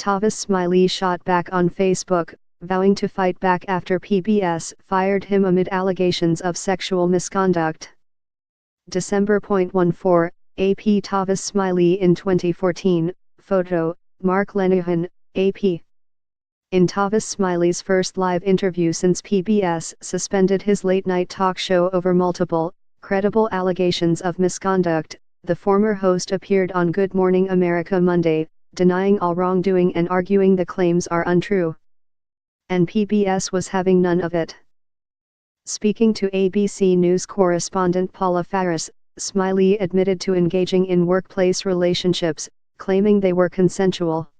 Tavis Smiley shot back on Facebook, vowing to fight back after PBS fired him amid allegations of sexual misconduct. December 14, AP Tavis Smiley in 2014, photo, Mark Lenihan, AP. In Tavis Smiley's first live interview since PBS suspended his late-night talk show over multiple, credible allegations of misconduct, the former host appeared on Good Morning America Monday, denying all wrongdoing and arguing the claims are untrue. And PBS was having none of it. Speaking to ABC News correspondent Paula Faris, Smiley admitted to engaging in workplace relationships, claiming they were consensual.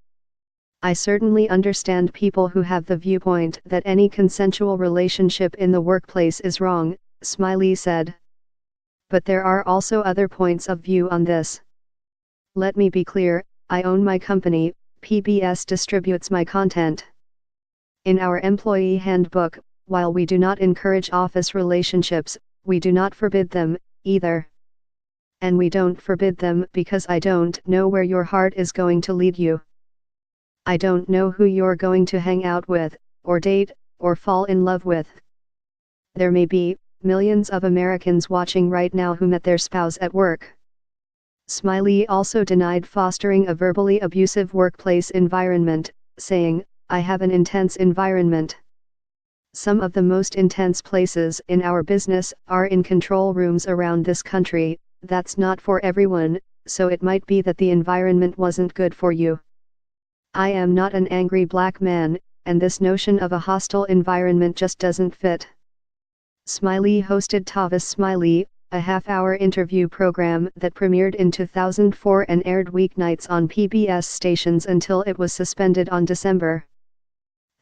"I certainly understand people who have the viewpoint that any consensual relationship in the workplace is wrong," Smiley said. "But there are also other points of view on this. Let me be clear, I own my company, PBS distributes my content. In our employee handbook, while we do not encourage office relationships, we do not forbid them, either. And we don't forbid them because I don't know where your heart is going to lead you. I don't know who you're going to hang out with, or date, or fall in love with. There may be millions of Americans watching right now who met their spouse at work." Smiley also denied fostering a verbally abusive workplace environment, saying, "I have an intense environment. Some of the most intense places in our business are in control rooms around this country. That's not for everyone, so it might be that the environment wasn't good for you. I am not an angry black man, and this notion of a hostile environment just doesn't fit." Smiley hosted Tavis Smiley, a half-hour interview program that premiered in 2004 and aired weeknights on PBS stations until it was suspended on December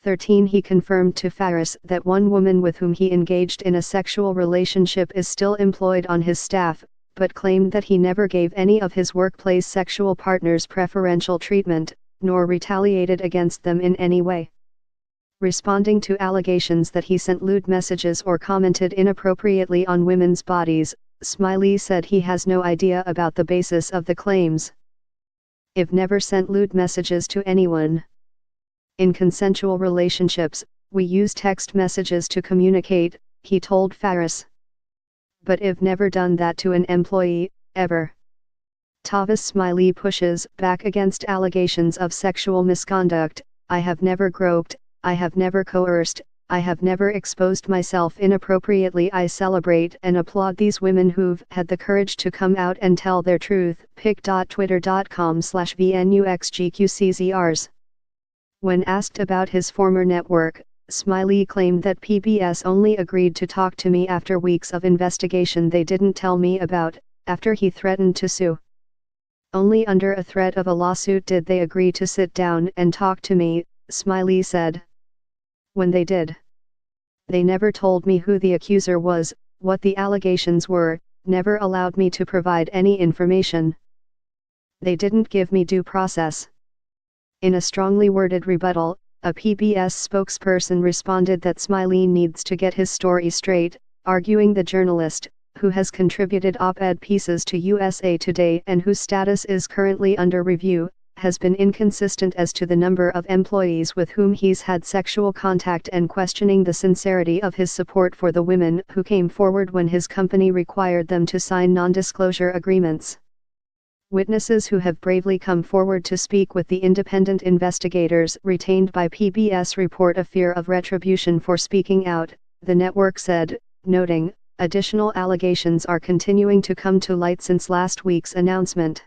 13. He confirmed to Faris that one woman with whom he engaged in a sexual relationship is still employed on his staff, but claimed that he never gave any of his workplace sexual partners preferential treatment, nor retaliated against them in any way. Responding to allegations that he sent lewd messages or commented inappropriately on women's bodies, Smiley said he has no idea about the basis of the claims. "I've never sent lewd messages to anyone. In consensual relationships, we use text messages to communicate," he told Faris. "But I've never done that to an employee, ever." Tavis Smiley pushes back against allegations of sexual misconduct. "I have never groped, I have never coerced, I have never exposed myself inappropriately. I celebrate and applaud these women who've had the courage to come out and tell their truth." pic.twitter.com/VNUXGQCZRs. When asked about his former network, Smiley claimed that PBS only agreed to talk to me after weeks of investigation they didn't tell me about, after he threatened to sue. "Only under a threat of a lawsuit did they agree to sit down and talk to me," Smiley said. "When they did, they never told me who the accuser was, what the allegations were, never allowed me to provide any information. They didn't give me due process." In a strongly worded rebuttal, a PBS spokesperson responded that Smiley needs to get his story straight, arguing the journalist, who has contributed op-ed pieces to USA Today and whose status is currently under review, has been inconsistent as to the number of employees with whom he's had sexual contact and questioning the sincerity of his support for the women who came forward when his company required them to sign non-disclosure agreements. Witnesses who have bravely come forward to speak with the independent investigators retained by PBS report a fear of retribution for speaking out, the network said, noting, additional allegations are continuing to come to light since last week's announcement.